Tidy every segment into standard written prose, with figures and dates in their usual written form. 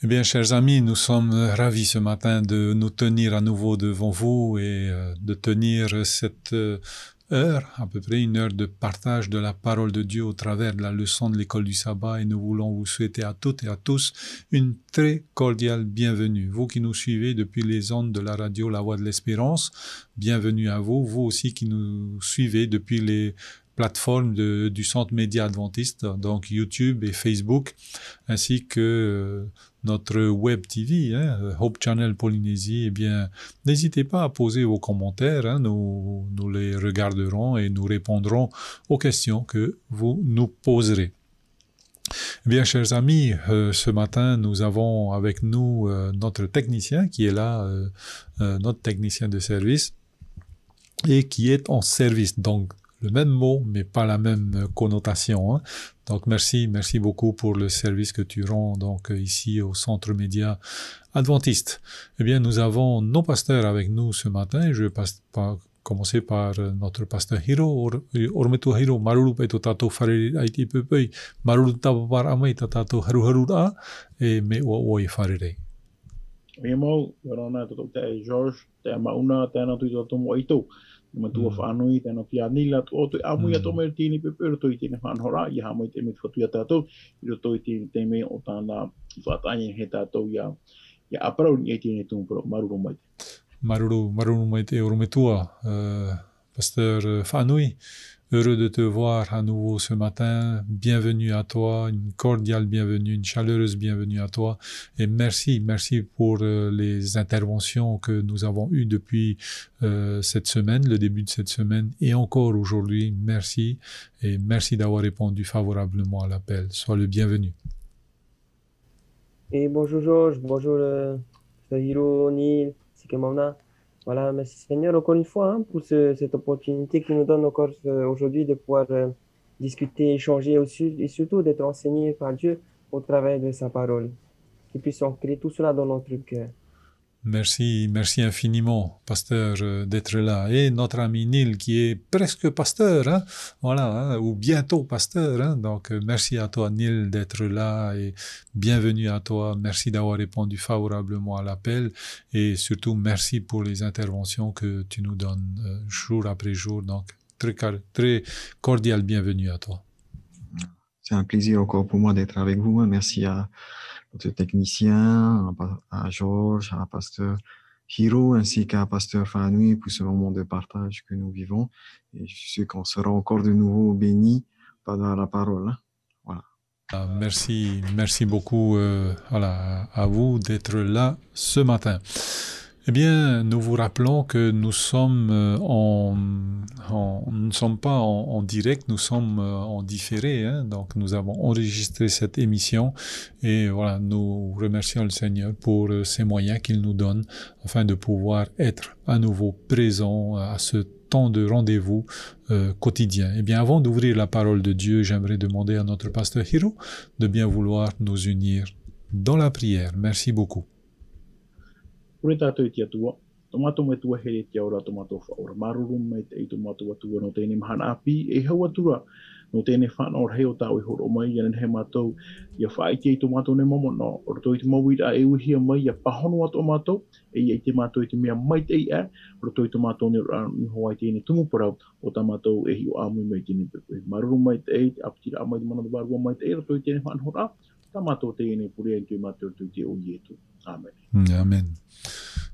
Eh bien, chers amis, nous sommes ravis ce matin de nous tenir à nouveau devant vous et de tenir cette heure, à peu près une heure de partage de la parole de Dieu au travers de la leçon de l'école du sabbat. Et nous voulons vous souhaiter à toutes et à tous une très cordiale bienvenue. Vous qui nous suivez depuis les ondes de la radio La Voix de l'Espérance, bienvenue à vous. Vous aussi qui nous suivez depuis les plateformes du Centre Média Adventiste, donc YouTube et Facebook, ainsi que notre web TV, Hope Channel Polynésie. Eh bien, n'hésitez pas à poser vos commentaires, nous les regarderons et nous répondrons aux questions que vous nous poserez. Eh bien, chers amis, ce matin, nous avons avec nous notre technicien qui est là, notre technicien de service, et qui est en service. Donc, le même mot, mais pas la même connotation. Donc, merci beaucoup pour le service que tu rends donc ici au Centre Média Adventiste. Eh bien, nous avons nos pasteurs avec nous ce matin. Je vais commencer par notre pasteur Hiro. Ormetu Hiro, maruru pe tato fareri aiti pepei, maruru tapapar amai tato haruharura, e me oi farere. Me mau, yorona to te George, te mauna, te na tu to mo ito. Ma tu whanui, te na tia nila, o te amu ia to me tini pepe, to i tine whanhora, i ha mai te me whatu ia tātou, i roto i te me o tāna whataini he tātou ia aprau ni e tine tūmpro, maruru mai te. Maruru mai te orometua, pasteur Whanui. Heureux de te voir à nouveau ce matin. Bienvenue à toi, une cordiale bienvenue, une chaleureuse bienvenue à toi. Et merci pour les interventions que nous avons eues depuis cette semaine, le début de cette semaine et encore aujourd'hui. Merci et merci d'avoir répondu favorablement à l'appel. Sois le bienvenu. Et bonjour Georges, bonjour Hiro, Neil, Sikemauna. Voilà, merci Seigneur encore une fois pour cette opportunité qui nous donne encore aujourd'hui de pouvoir discuter, échanger et surtout d'être enseigné par Dieu au travers de sa parole. Qu'il puisse ancrer tout cela dans notre cœur. Merci infiniment, pasteur, d'être là. Et notre ami Neil, qui est presque pasteur, ou bientôt pasteur. Donc, merci à toi, Neil, d'être là et bienvenue à toi. Merci d'avoir répondu favorablement à l'appel et surtout, merci pour les interventions que tu nous donnes jour après jour. Donc, très cordial bienvenue à toi. C'est un plaisir encore pour moi d'être avec vous. Merci à notre technicien, à Georges, à pasteur Hiro, ainsi qu'à pasteur Whanui pour ce moment de partage que nous vivons. Et je suis sûr qu'on sera encore de nouveau bénis par la parole. Voilà. Merci beaucoup à vous d'être là ce matin. Eh bien, nous vous rappelons que nous sommes nous ne sommes pas en direct, nous sommes en différé. Donc, nous avons enregistré cette émission et voilà, nous remercions le Seigneur pour ces moyens qu'il nous donne afin de pouvoir être à nouveau présents à ce temps de rendez-vous quotidien. Eh bien, avant d'ouvrir la parole de Dieu, j'aimerais demander à notre pasteur Hiro de bien vouloir nous unir dans la prière. Merci beaucoup. Ure tātou i tia tua, tomato me tua here tia ora tomato whaora maruru mai te i tomato atua no tēne mahana api e hau atura no tēne whana or heo tāu i horo mai ia he mātou ia whaai te i tomato ne momo no or toi te mawira e uhi mai ia pahono a tomato e ia i te mātou i te mea mai te i or toi tomato ne hoa i tēne tumuparau o tamatou e hi o amui mai tēne pepe maruru mai te e apitira amai te mana barua mai te e or toi tēne whana hora tamato tēne puri ai tui mātou tui te o ietu. Amen. Amen.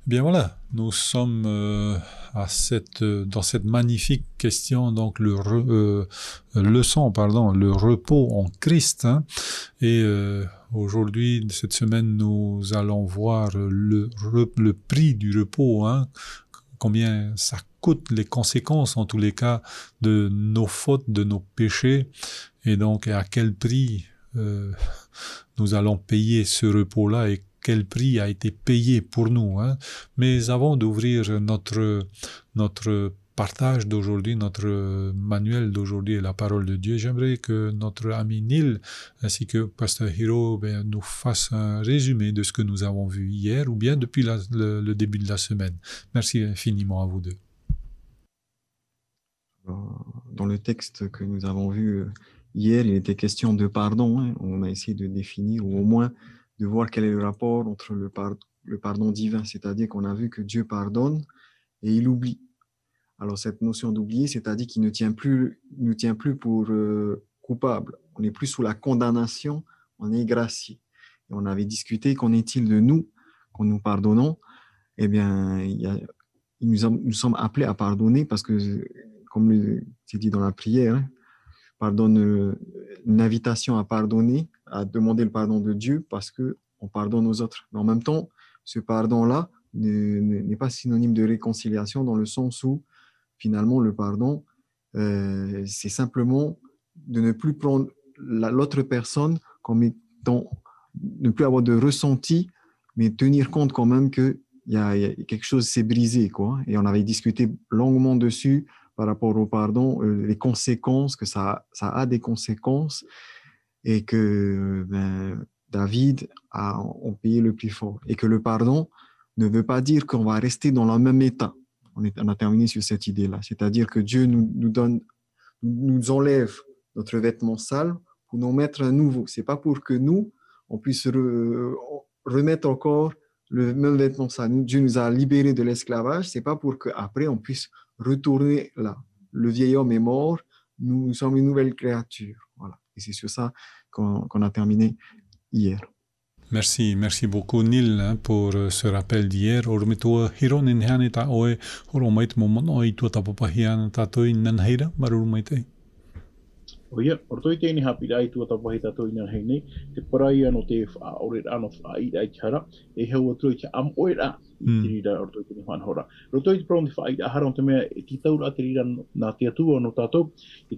Bien voilà, nous sommes dans cette magnifique question, donc le repos en Christ. Et aujourd'hui, cette semaine, nous allons voir le prix du repos, combien ça coûte, les conséquences en tous les cas de nos fautes, de nos péchés, et donc à quel prix nous allons payer ce repos-là et quel prix a été payé pour nous. Mais avant d'ouvrir notre partage d'aujourd'hui, notre manuel d'aujourd'hui et la parole de Dieu, j'aimerais que notre ami Neil ainsi que pasteur Hiro nous fassent un résumé de ce que nous avons vu hier ou bien depuis le début de la semaine. Merci infiniment à vous deux. Dans le texte que nous avons vu hier, il était question de pardon. On a essayé de définir ou au moins de voir quel est le rapport entre le pardon divin, c'est-à-dire qu'on a vu que Dieu pardonne et il oublie. Alors cette notion d'oublier, c'est-à-dire qu'il ne tient plus pour coupable. On n'est plus sous la condamnation, on est gracié. Et on avait discuté, qu'en est-il de nous, quand nous pardonnons? Eh bien, nous sommes appelés à pardonner parce que, comme c'est dit dans la prière, pardonne, une invitation à pardonner, à demander le pardon de Dieu parce qu'on pardonne aux autres. Mais en même temps, ce pardon-là n'est pas synonyme de réconciliation dans le sens où, finalement, le pardon, c'est simplement de ne plus prendre l'autre personne comme étant, ne plus avoir de ressenti, mais tenir compte quand même que il y a quelque chose s'est brisé, quoi. Et on avait discuté longuement dessus par rapport au pardon, les conséquences, que ça a des conséquences et que David a payé le prix fort. Et que le pardon ne veut pas dire qu'on va rester dans le même état. On a terminé sur cette idée-là. C'est-à-dire que Dieu nous enlève notre vêtement sale pour nous mettre un nouveau. C'est pas pour que nous, on puisse remettre encore le même vêtement sale. Dieu nous a libérés de l'esclavage. C'est pas pour qu'après on puisse retourner là. Le vieil homme est mort. Nous sommes une nouvelle créature. Voilà. Et c'est sur ça qu'on a terminé hier. Merci beaucoup Neil pour ce rappel d'hier. Ormetua hironin hane ta oe horomait momon oi tua tapapahian tatoi nanheira marurumait. Oia, ortoi te ni hapira I tua tapahi tatoi nanheine, te parai ano te ore ano ai ai chara, e heu troi te am oira I tirira ortoi te ni hanhora. Ortoi te pron te ai ahara te me ti taura tirira na te atua no tato,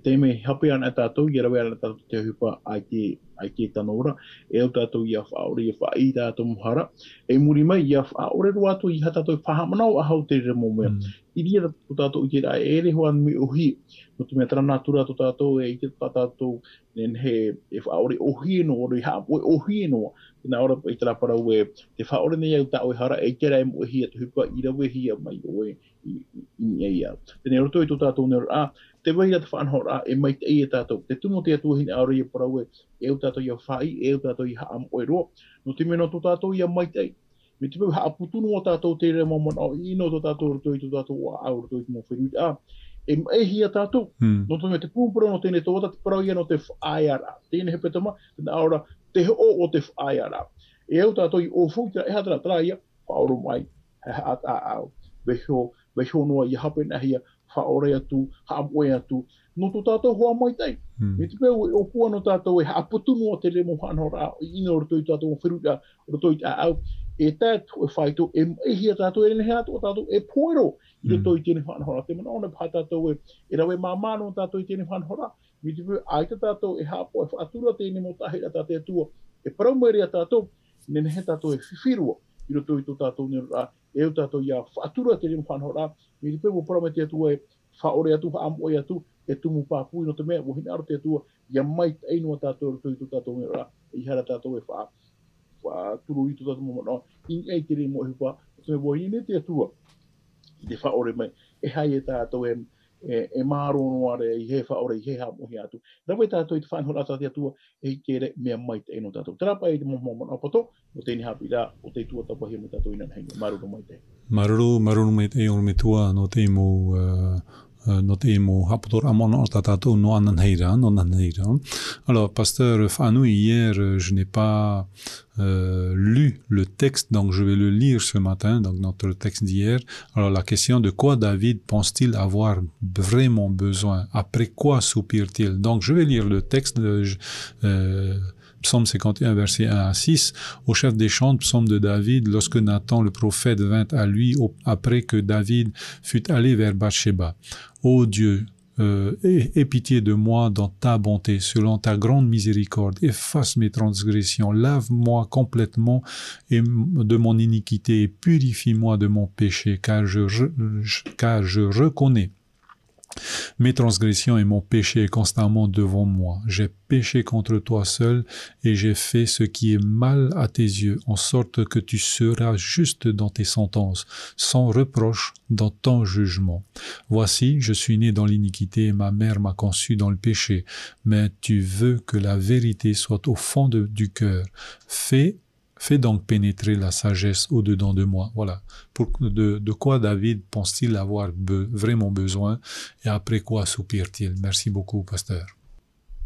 te me hape ana tato, ia rawe ana tato te hupa ai te tanora, e o tato ia whaore ia whai tato muhara, e muri mai ia whaore roato I hata toi whahamanau a hau te re mo mea. Iria to tato I te rai ere hoan me ohi, no te mea tranatura to tato e I te tato, nen he e whaore ohi no, ori ha oe ohi no, tena ora I te rapara ue, te whaore nei au ta oe hara e kera e mo ohi a te hupa I rawe hi a mai oe I eia. Tena ora toi to tato nera te waira te whanhora e mai te e tātou. Te tumo te atua hine aura I a paraue, e o tātou I a whai, e o tātou I haam oeroa. No te mena to tātou I a mai te. Me te pau haa putunu o tātou te re mamana o ino to tātou rotoi to tātou a au rotoi te mo whenui a. E hi a tātou. No te me te pūmpura no tēne tōta te parau ia no te whaiara. Tēne he petama, tēne aura te he o te whaiara. E o tātou I o fūtira e hatara traia, whaoro mai, he hat a au. Weho noa I hape nahia, whaore atu, haamoe atu, no to tātou hoa mai tei. Me te pēu o pua no tātou e haputunu o te remo whanhora o ino rotoi tātou o whiruta, rotoi tā au, e tātou e whaito, e hia tātou e nehe atu o tātou e poero I rotoi tēne whanhora. Te mana ona pā tātou e rawe māmano o tātou I tēne whanhora, me te pēu aita tātou e hapo e whaatura tēne mo tahira tātou atua, e paraumere a tātou, ne nehe tātou e whiwhirua I rotoi to tātou nera, e o tātou ia whaatura tēne mo whanhora, me te pēu paramete atua e whaore atu, haamoe atu, e tumu pāpui no te mea, wahina aro te atua, ia mai teino a tātou rotoi to tātou nera, I hara tātou e whaaturu I to tātou momana, I ei te re mo e hupa, te me wahine te atua, I te whaore mai, e hai e tātou e maro no are, I he whaore, I he haamohi atu. Rawe tātou I te whanhora tātou atua, e kere mea mai teino tātou. Tarapa e te momana apato, o tēni hapi rā, o te tua tapahi mo tātou ina hei, maruru mai te. Maruru mai te o me tua no te mo hapotor amon ortatato no ananheira. Alors, pasteur Fanou, hier, je n'ai pas lu le texte, donc je vais le lire ce matin, donc notre texte d'hier. Alors, la question de quoi David pense-t-il avoir vraiment besoin? Après quoi soupire-t-il? Donc, je vais lire le texte Psaume 51, verset 1 à 6, au chef des chants, psaume de David, lorsque Nathan le prophète vint à lui après que David fut allé vers Bathsheba. Ô Dieu, aie pitié de moi dans ta bonté, selon ta grande miséricorde, efface mes transgressions, lave-moi complètement de mon iniquité et purifie-moi de mon péché, car je reconnais mes transgressions et mon péché est constamment devant moi. J'ai péché contre toi seul et j'ai fait ce qui est mal à tes yeux, en sorte que tu seras juste dans tes sentences, sans reproche dans ton jugement. Voici, je suis né dans l'iniquité et ma mère m'a conçu dans le péché, mais tu veux que la vérité soit au fond du cœur. Fais Fais donc pénétrer la sagesse au-dedans de moi. Voilà. De quoi David pense-t-il avoir vraiment besoin et après quoi soupire-t-il? Merci beaucoup, pasteur.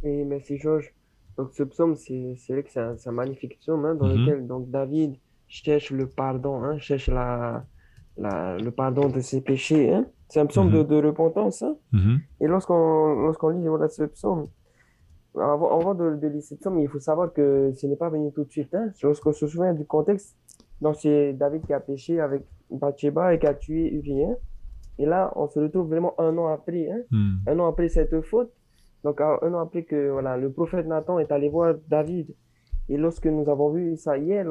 Et merci Georges. Donc ce psaume, c'est vrai que c'est un magnifique psaume dans lequel donc, David cherche le pardon, cherche le pardon de ses péchés. C'est un psaume de repentance. Et lorsqu'on lit voilà, ce psaume, avant de lire ce psaume, il faut savoir que ce n'est pas venu tout de suite. Lorsqu'on se souvient du contexte, donc c'est David qui a péché avec Bathsheba et qui a tué Urien. Et là, on se retrouve vraiment un an après, un an après cette faute. Donc, un an après que voilà, le prophète Nathan est allé voir David. Et lorsque nous avons vu ça hier,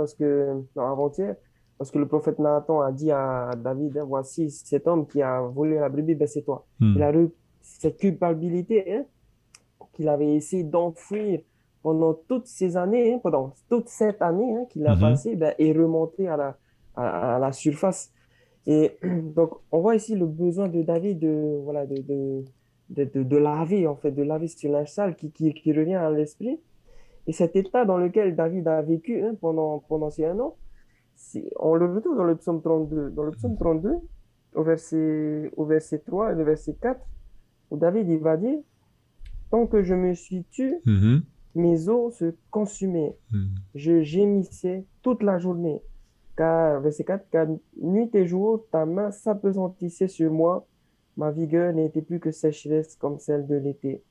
avant-hier, lorsque le prophète Nathan a dit à David, voici cet homme qui a volé la brebis, ben c'est toi. Il a eu cette culpabilité qu'il avait essayé d'enfuir pendant toutes ces années, pendant toute cette année qu'il a passée, est remonté à la surface. Et donc, on voit ici le besoin de David de laver, en fait, de laver ce linge sale qui revient à l'esprit. Et cet état dans lequel David a vécu pendant ces un an, on le retrouve dans le psaume 32. Dans le psaume 32, au verset 3 et le verset 4, où David il va dire « Tant que je me suis tu, mes os se consumaient. Je gémissais toute la journée. Verset 4, car nuit et jour, ta main s'appesantissait sur moi. Ma vigueur n'était plus que sécheresse comme celle de l'été. »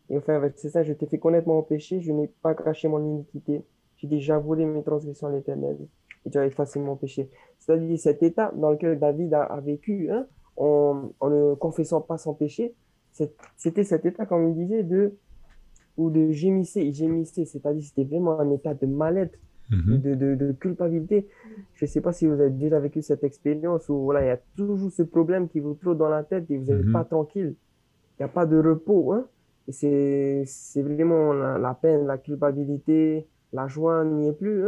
Et enfin, verset 5, je t'ai fait connaître mon péché, je n'ai pas caché mon iniquité. J'ai dit, j'avouerai mes transgressions à l'Éternel, et tu as effacé mon péché. C'est-à-dire cet état dans lequel David a vécu, en ne confessant pas son péché, c'était cet état, comme il disait, ou de gémissait. Il gémissait, c'est-à-dire c'était vraiment un état de mal-être, de culpabilité. Je ne sais pas si vous avez déjà vécu cette expérience où voilà, il y a toujours ce problème qui vous trotte dans la tête et vous n'êtes pas tranquille. Il n'y a pas de repos. Et c'est vraiment la peine, la culpabilité, la joie n'y est plus.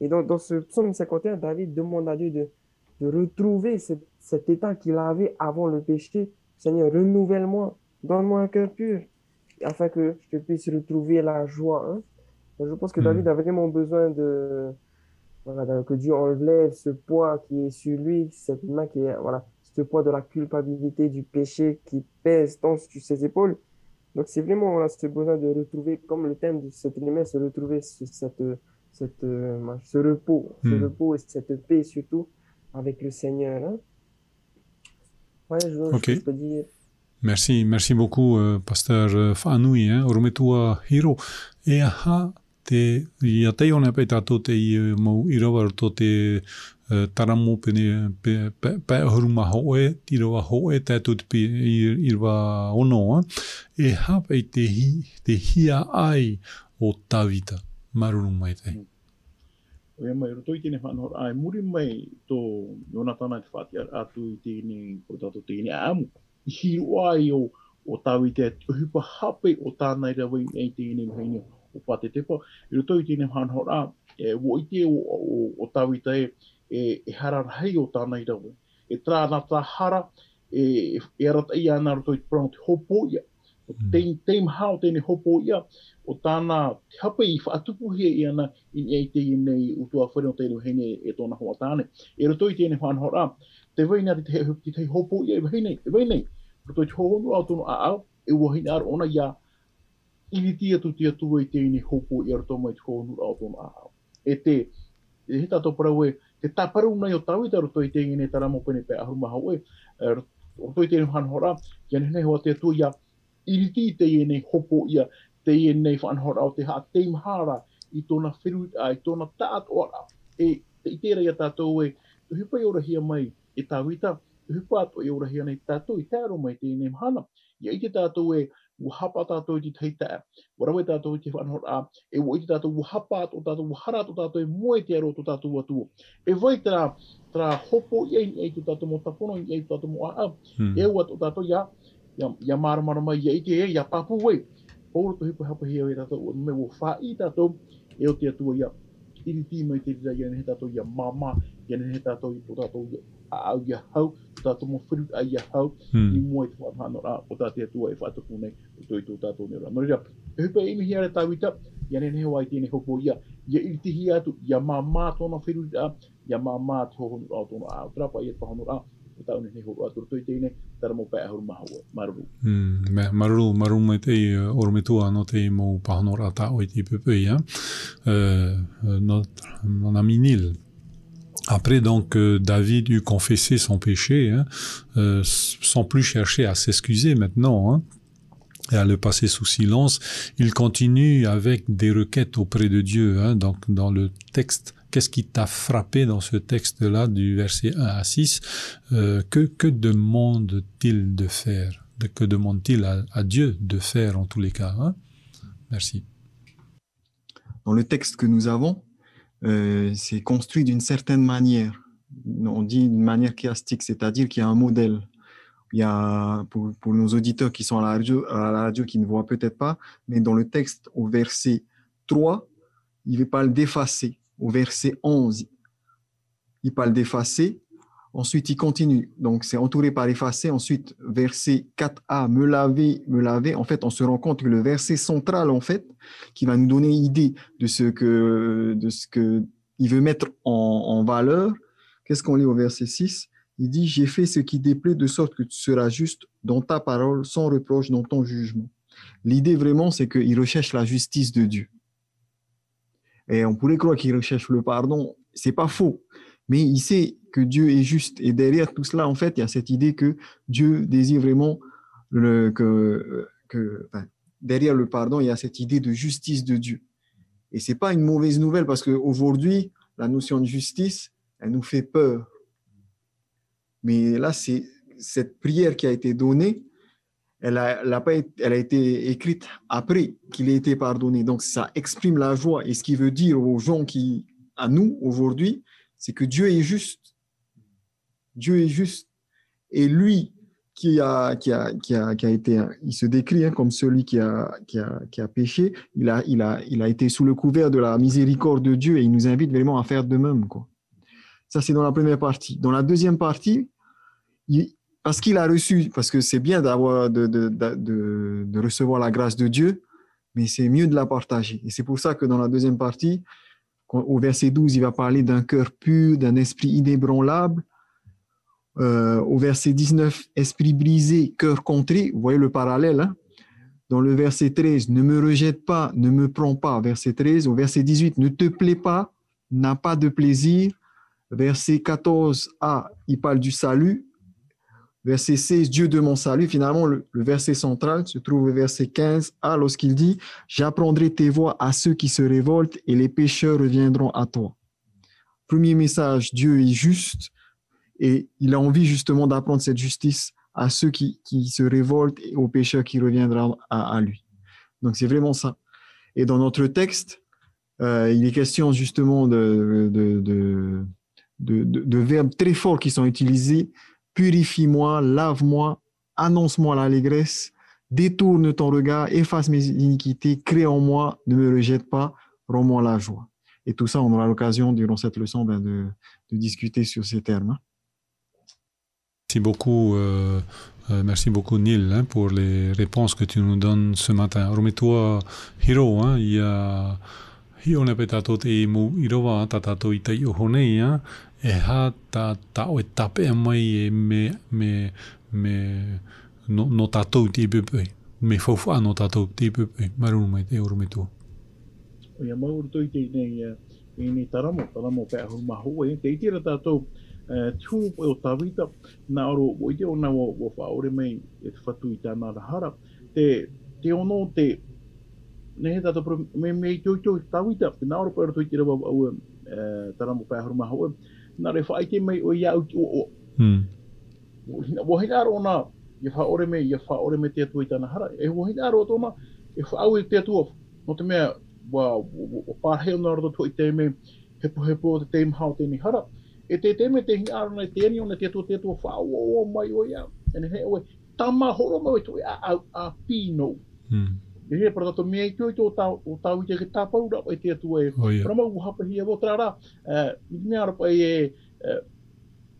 Et donc, dans ce psaume 51, David demande à Dieu de retrouver cet état qu'il avait avant le péché. Seigneur, renouvelle-moi, donne-moi un cœur pur, afin que je puisse retrouver la joie. Donc, je pense que David a vraiment besoin que Dieu enlève ce poids qui est sur lui, cette main qui est, ce poids de la culpabilité, du péché qui pèse tant sur ses épaules. Donc, c'est vraiment ce besoin de retrouver, comme le thème de cette élément, se retrouver ce repos, repos et cette paix surtout avec le Seigneur. Ouais, je peux dire. Merci beaucoup, pasteur Whanui, Orometua Hiro. E aha, ia te ona pe tātou te mau I rawa roto te taramo pe ahuruma hoe, I rawa hoe tātou te I rawa ono, e hape te hia ai o Tavita, maruru mai te. Oia mai, roto I tēne whanhor ai, muri mai tō Yonatana te whāti atu I tēne, ko tātou tēne amu. I hiro ai o Tavita, hupa hape o tānei rawa I tēne mhaini o pate tepa. I roto I tēne whanhor a, wo I te o Tavita e hararhei o tānei rawa. E trāna tā hara, e arata I ana roto I prong te hopo ia. Teim hao tēne hopo ia, o tāna te hape I whaatupuhia I ana I tēne utua whare o tēne hene e tōna hoa tāne. E roto I tēne whanhor a, te waina te hopo ia e wainei. Roto I te hohonu au tono au, e wahine ar ona ia iritia tu tia tua I tēne hopo ia roto mai te hohonu au tono au. E he tātou parau e, te tāparu nei o Tawita roto I tēne taramo pene pe ahuruma hau e, roto I tēne whanhor a, kia nene hoa te tua ia iriti te iene hopo ia, te iene whanhor au te haa teim hara I tōna whiru, I tōna taat ora. E te itera ia tātou e, te hupa I orahia mai e Tawita, te hupa ato I orahia nei tātou I tāro mai te iene mhana. Ia I te tātou e, wahapa tātou I te teita, warawe tātou I te whanhor a, e wo I te tātou wahapa ato tātou, wahara ato tātou e moe te aro to tātou atua. E vai tra hopo I te tātou mo tapono I te tātou mo a, e au ato tātou ia maramara mai ia ike ia papu wei. Pōro to hipa hapa hea e tātou me wo whai tātou e o te atua ia iriti mai te rira ia nehe tātou ia mama, ia nehe tātou I tātou au ia hau, tātou mo whiru a ia hau, I mua I te whanhanora o tātou atua e whaatupu nei o tō I tō tātou nera. Nō rira, e hipa imi hea re Tawita, ia ne wai tēne hopo ia i tihi atu, ia mamā tōna whirura, ia mamā te hohonu rao tōna au trapa, ia pahonu rao, o tau ne horu atu toi tēne, tara mō pēa huru maha maruru. Maruru mai te ormetua no te mō pahonu rao tā oi te pepei, mon ami Nil. Après, donc, David eut confessé son péché, sans plus chercher à s'excuser maintenant, et à le passer sous silence. Il continue avec des requêtes auprès de Dieu. Donc, dans le texte, qu'est-ce qui t'a frappé dans ce texte-là, du verset 1 à 6 que demande-t-il de faire? Que demande-t-il à Dieu de faire en tous les cas, Merci. Dans le texte que nous avons, c'est construit d'une certaine manière. On dit d'une manière chiastique, c'est-à-dire qu'il y a un modèle. Il y a, pour nos auditeurs qui sont à la radio qui ne voient peut-être pas, mais dans le texte, au verset 3, il parle d'effacer. Au verset 11, il parle d'effacer. Ensuite, il continue. Donc, c'est entouré par effacer. Ensuite, verset 4a, me laver. En fait, on se rend compte que le verset central, en fait, qui va nous donner idée de ce que il veut mettre en valeur. Qu'est-ce qu'on lit au verset 6? Il dit, j'ai fait ce qui déplaît de sorte que tu seras juste dans ta parole, sans reproche dans ton jugement. L'idée vraiment, c'est qu'il recherche la justice de Dieu. Et on pourrait croire qu'il recherche le pardon. C'est pas faux. Mais il sait que Dieu est juste. Et derrière tout cela, en fait, il y a cette idée que Dieu désire vraiment derrière le pardon, il y a cette idée de justice de Dieu. Et c'est pas une mauvaise nouvelle parce qu'aujourd'hui, la notion de justice, elle nous fait peur. Mais là, c'est cette prière qui a été donnée, elle a été écrite après qu'il ait été pardonné. Donc, ça exprime la joie. Et ce qui veut dire aux gens à nous, aujourd'hui, c'est que Dieu est juste. Dieu est juste. Et lui, il se décrit comme celui qui a péché, il a été sous le couvert de la miséricorde de Dieu et il nous invite vraiment à faire de même, quoi. Ça, c'est dans la première partie. Dans la deuxième partie, parce qu'il a reçu, parce que c'est bien de recevoir la grâce de Dieu, mais c'est mieux de la partager. Et c'est pour ça que dans la deuxième partie, au verset 12, il va parler d'un cœur pur, d'un esprit inébranlable. Au verset 19, esprit brisé, cœur contré. Vous voyez le parallèle, Dans le verset 13, ne me rejette pas, ne me prends pas. Verset 13. Au verset 18, ne te plaît pas, n'a pas de plaisir. Verset 14a, il parle du salut. Verset 16, Dieu de mon salut. Finalement, le verset central se trouve au verset 15a lorsqu'il dit « J'apprendrai tes voies à ceux qui se révoltent et les pécheurs reviendront à toi. » Premier message, Dieu est juste et il a envie justement d'apprendre cette justice à ceux qui se révoltent et aux pécheurs qui reviendront à lui. Donc, c'est vraiment ça. Et dans notre texte, il est question justement de verbes très forts qui sont utilisés. Purifie-moi, lave-moi, annonce-moi l'allégresse, détourne ton regard, efface mes iniquités, crée en moi, ne me rejette pas, rends-moi la joie. Et tout ça, on aura l'occasion durant cette leçon de discuter sur ces termes. Merci beaucoup Neil pour les réponses que tu nous donnes ce matin. Remets-toi Hiro, il y a Hiro ne petato te mu irowa tatato itai ohonei e ha ta o tape mai me no tato te pepe me fofa no tato te pepe maru mai te remets-toi. Ia mauru toi te nei taramo pe ho maho e te tira tato tu o tawita na oro o te ona o whaore mai e te whatu i tāna rahara te ono te nehe tato me tō tawita te na oro pe oro toi tira au taramo pe ahuru maho na re whaite mai o ia o wohina aro na ia whaore me te atu i tāna hara e wohina aro tōna e whaau i te atu no te mea o pārheo na oro toi te me hepo te te mhao te ni hara e te me te hina aro na te ani ona te atu whaau o mai o ia ene he oe tama horo mai toi a pino e he paratato mea i tui o tau i te tāpau rapa i te atu e rama u hapa hi e wo trara mea rapa e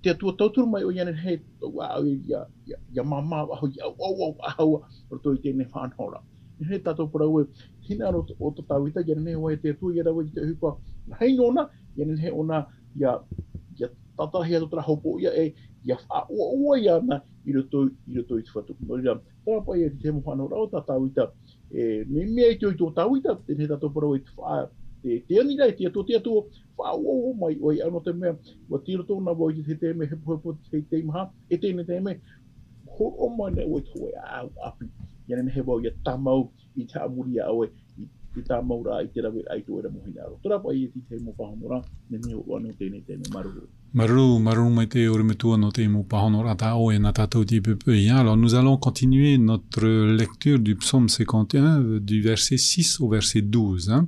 te atu tauturu mai o ia ne he ia mama aho ia au o toi te ne whanhora he tato para ue hina o to tawita yene ho te tu ia rawa te hupa hei nona yene he ona ya tata hea to tra hopo ia ia fa o ia na i roto i fatu no ia tra pa ia te mo hano rau ta tawita me te to tawita te he tato pro i fa te ani dai te to fa o mai o ia no te me o tiro to na voi te me he po te ma te ne te me ho o mai ne o to ia api yene he bo ia tamau i ta muri awe i tamau ra i te rawe ai to era mo hina ro tra pa ia te mo pa mo ra ne me o no te me maru Maru mai te ore metua no te mo pahonora ta o e na tatou ti pepe ia. Alors nous allons continuer notre lecture du psaume 51 du verset 6 au verset 12. Hein.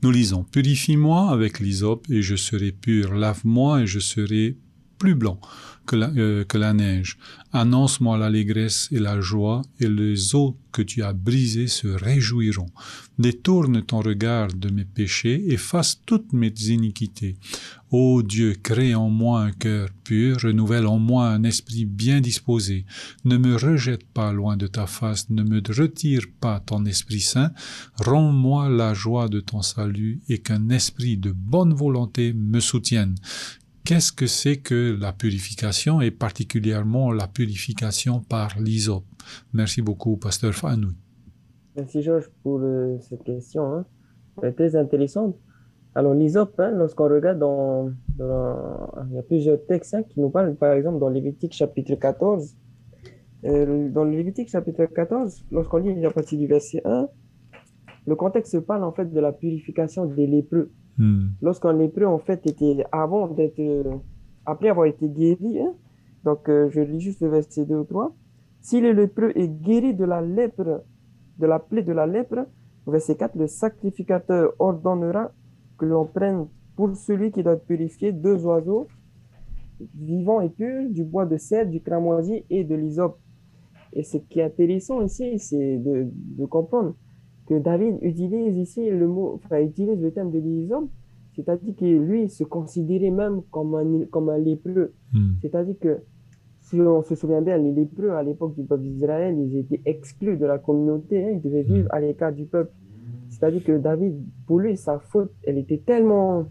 Nous lisons: Purifie-moi avec l'hysope et je serai pur, lave-moi et je serai plus blanc que la neige. Annonce-moi l'allégresse et la joie, et les eaux que tu as brisées se réjouiront. Détourne ton regard de mes péchés, efface toutes mes iniquités. Ô Dieu, crée en moi un cœur pur, renouvelle en moi un esprit bien disposé. Ne me rejette pas loin de ta face, ne me retire pas ton Esprit Saint. Rends-moi la joie de ton salut et qu'un esprit de bonne volonté me soutienne. Qu'est-ce que c'est que la purification et particulièrement la purification par l'hysope? Merci beaucoup, Pasteur Fanoui. Merci Georges pour cette question, hein. Très intéressante. Alors l'hysope, hein, lorsqu'on regarde il y a plusieurs textes, hein, qui nous parlent, par exemple dans Lévitique chapitre 14. Dans Lévitique chapitre 14, lorsqu'on lit à partir du verset 1, le contexte parle en fait de la purification des lépreux. Lorsqu'un lépreux en fait était après avoir été guéri, hein, donc je lis juste le verset 2 ou 3. Si le lépreux est guéri de la lèpre, de la plaie de la lèpre, verset 4, le sacrificateur ordonnera que l'on prenne pour celui qui doit être purifié 2 oiseaux vivants et purs, du bois de cèdre, du cramoisi et de l'hysope. Et ce qui est intéressant ici, c'est de comprendre que David utilise ici utilise le terme de l'hysope, c'est-à-dire que lui se considérait même comme un lépreux. C'est-à-dire que, si on se souvient bien, les lépreux à l'époque du peuple d'Israël, ils étaient exclus de la communauté, hein, ils devaient vivre à l'écart du peuple. C'est-à-dire que David, pour lui, sa faute, elle était tellement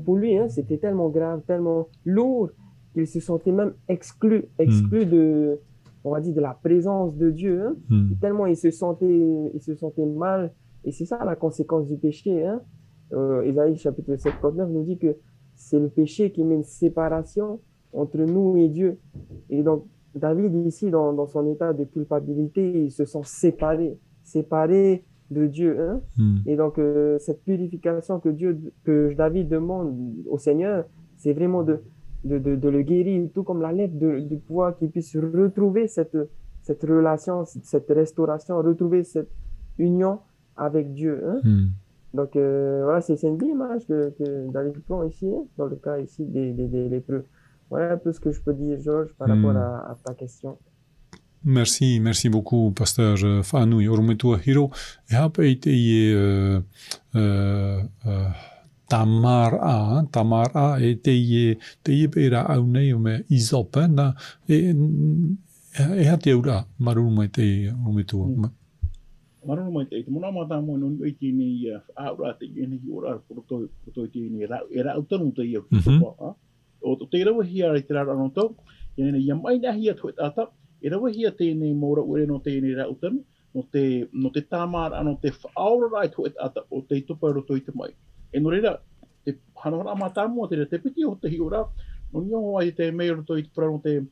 pour lui, hein, c'était tellement grave, tellement lourd, qu'il se sentait même exclu de, on va dire, de la présence de Dieu, hein. Tellement il se sentait mal, et c'est ça la conséquence du péché, hein. Ésaïe chapitre 79 nous dit que c'est le péché qui met une séparation entre nous et Dieu. Et donc David ici, dans son état de culpabilité, il se sent séparé de Dieu, hein. Et donc cette purification que David demande au Seigneur, c'est vraiment de le guérir, tout comme la lèpre, de pouvoir qu'il puisse retrouver cette relation, cette restauration, retrouver cette union avec Dieu, hein. Donc voilà, c'est une belle image que David prend ici, hein, dans le cas ici des lépreux. Voilà un peu ce que je peux dire, Georges, par rapport à ta question. Merci beaucoup, Pasteur Fanoui. Ormetua Hiro, e hapa i te ie tamara e te ie pera au nei o me isopa na e hati aura maruru mai te ormetua. Maruru mai te mona mata mo no i te ni aura te ni ora porto te ni era utanu te ia o te rawa hia i te rara no tau ia ia mai na hia tu tata e rawa hia tēnei maura ure no tēnei rautanu, no te tāmara no te whaora rai tu tata o te tupa roto i te mai. E no reira, te hanora mātāmua te piti o te hiora, no niongo ai te mei roto i te para no te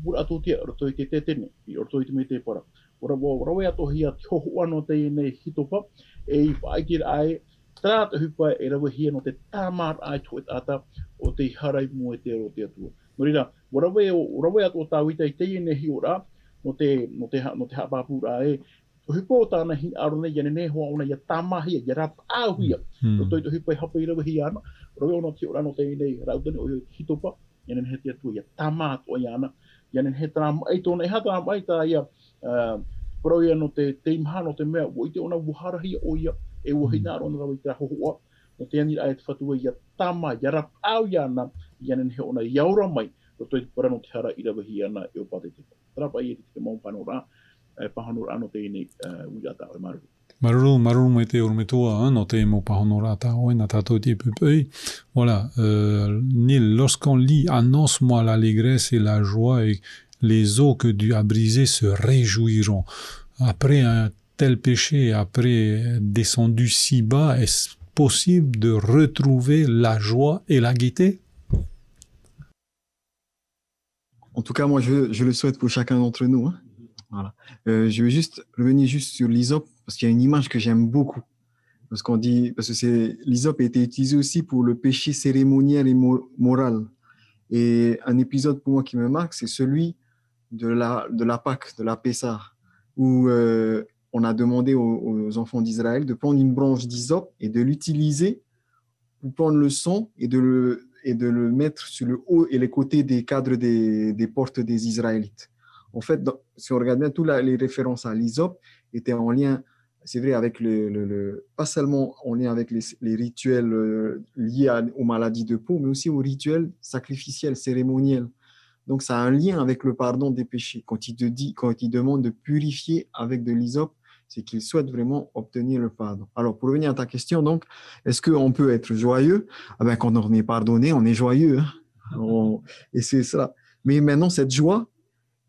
pura atutia roto i te tetene, i roto i te me te para. Ora rawe ato hia te hohua no tēnei hitopa, e i whaikira ai, trāta hupa e rawa hia no te tāmara ai tu tata o te harai mua te aro te atua. No reira, rawe ato tāwita i teie ne hiora, no te hapapura e, hupo o tāna hi arone ia ne hoa ona ia tamahia, ia rapa auhia, no toi to hupo i hapa i rawa hi ana, rawe ona te ora no te nei rautani o hitopa, ia ne he te atua ia tamato i ana, ia ne he tana mai tōna, e hatana mai tā ia, parau ia no te imha no te mea, o i te ona wuharahia o ia, e wahina arona rawa i te ahoua, no te anira ai te whatua ia tama, ia rapa au i ana, ia ne he ona iaura mai, o toi para no te hara i rawa hi ana e o pate te. Trapa i te mau panora, pahanora ano te ine uiata o maru. Maruru mete urmetua, no te mo pahonora oina tato ti pupei. Voilà, Neil, lorsqu'on lit annonce-moi l'allégresse et la joie et les eaux que Dieu a brisées se réjouiront. Après un tel péché, après descendu si bas, est-ce possible de retrouver la joie et la gaieté? En tout cas, moi, je le souhaite pour chacun d'entre nous. Hein. Voilà. Je vais juste revenir sur l'hysope parce qu'il y a une image que j'aime beaucoup. Parce qu'on dit, parce que l'hysope a été utilisé aussi pour le péché cérémoniel et moral. Et un épisode pour moi qui me marque, c'est celui de la Pâque, de la Pessah, où on a demandé aux enfants d'Israël de prendre une branche d'hysope et de l'utiliser pour prendre le sang et de le mettre sur le haut et les côtés des cadres des portes des Israélites. En fait, si on regarde bien, toutes les références à l'hysope étaient en lien, c'est vrai, avec pas seulement en lien avec les rituels liés aux maladies de peau, mais aussi aux rituels sacrificiels, cérémoniels. Donc, ça a un lien avec le pardon des péchés. Quand il demande de purifier avec de l'hysope, c'est qu'il souhaite vraiment obtenir le pardon. Alors, pour revenir à ta question, donc, est-ce qu'on peut être joyeux? Quand on est pardonné, on est joyeux. Hein? Et c'est ça. Mais maintenant, cette joie,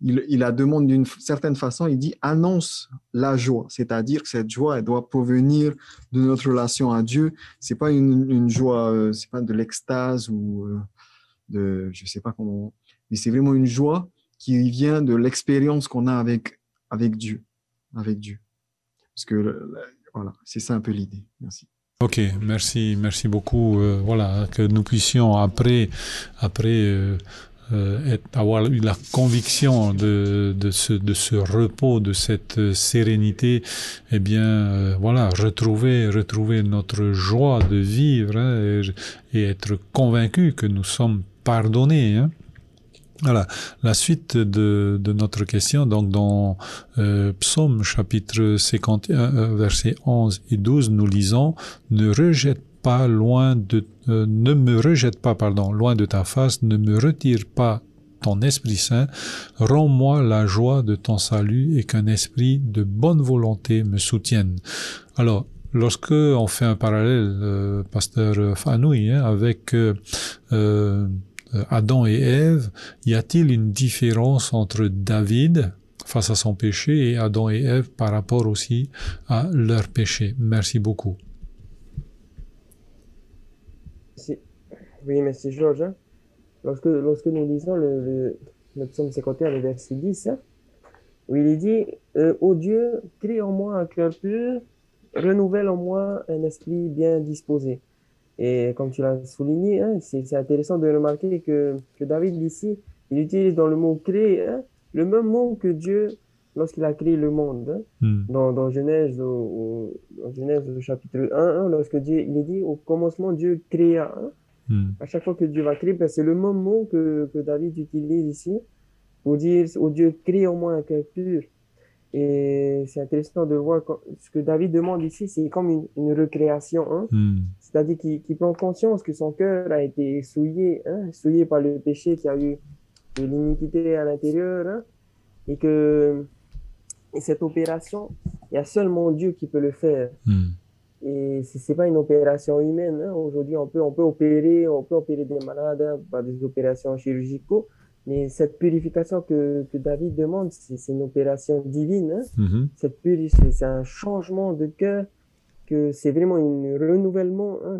il la demande d'une certaine façon, il dit annonce la joie, c'est-à-dire que cette joie, elle doit provenir de notre relation à Dieu. C'est pas une joie, c'est pas de l'extase ou je sais pas comment, mais c'est vraiment une joie qui vient de l'expérience qu'on a avec Dieu, Parce que voilà, c'est ça un peu l'idée. Merci. Ok, merci beaucoup. Voilà, que nous puissions après avoir eu la conviction de ce repos, de cette sérénité, eh bien, voilà, retrouver notre joie de vivre, hein, et être convaincu que nous sommes pardonnés. Hein. Voilà, la suite de notre question, donc dans Psaume chapitre 51, versets 11 et 12, nous lisons « Ne me rejette pas, loin de ta face, ne me retire pas ton Esprit Saint, rends-moi la joie de ton salut et qu'un esprit de bonne volonté me soutienne. » Alors, lorsque on fait un parallèle, pasteur Fanoui, hein, avec Adam et Ève, y a-t-il une différence entre David face à son péché et Adam et Ève par rapport aussi à leur péché? Merci beaucoup. Oui, merci Georges. Hein. Lorsque nous lisons le psaume 51, le verset 10, hein, où il est dit « Ô Dieu, crée en moi un cœur pur, renouvelle en moi un esprit bien disposé. » Et comme tu l'as souligné, hein, c'est intéressant de remarquer que David ici, il utilise dans le mot « créer », hein, le même mot que Dieu lorsqu'il a créé le monde. Hein, dans Genèse, au chapitre 1, lorsque Dieu, il est dit au commencement Dieu créa. Hein, à chaque fois que Dieu va créer, c'est le même mot que David utilise ici pour dire « Ô Dieu, crée en moi un cœur pur ». Et c'est intéressant de voir ce que David demande ici, c'est comme une recréation. Hein? C'est-à-dire qu'il prend conscience que son cœur a été souillé, hein? Souillé par le péché, qu'il y a eu de l'iniquité à l'intérieur. Hein? Et cette opération, il y a seulement Dieu qui peut le faire. Et c'est pas une opération humaine. Hein? Aujourd'hui, on peut opérer des malades, hein, par des opérations chirurgicales. Mais cette purification que David demande, c'est une opération divine. Hein? C'est un changement de cœur, que c'est vraiment un renouvellement, hein,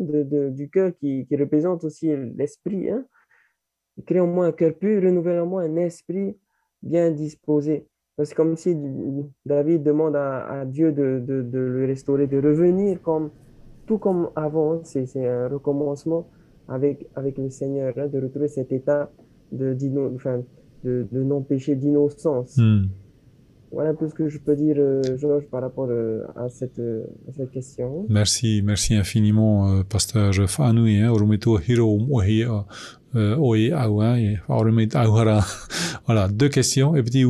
du cœur qui représente aussi l'esprit. Hein? Crée en moi un cœur pur, renouvelle en moi un esprit bien disposé. C'est comme si David demande à Dieu de le restaurer, de revenir tout comme avant. Hein? C'est un recommencement avec le Seigneur, hein? De retrouver cet état de non-péché, d'innocence. Voilà un peu ce que je peux dire, Georges, par rapport à cette question. Merci infiniment, pasteur Fanoui. Voilà, deux questions. Et puis,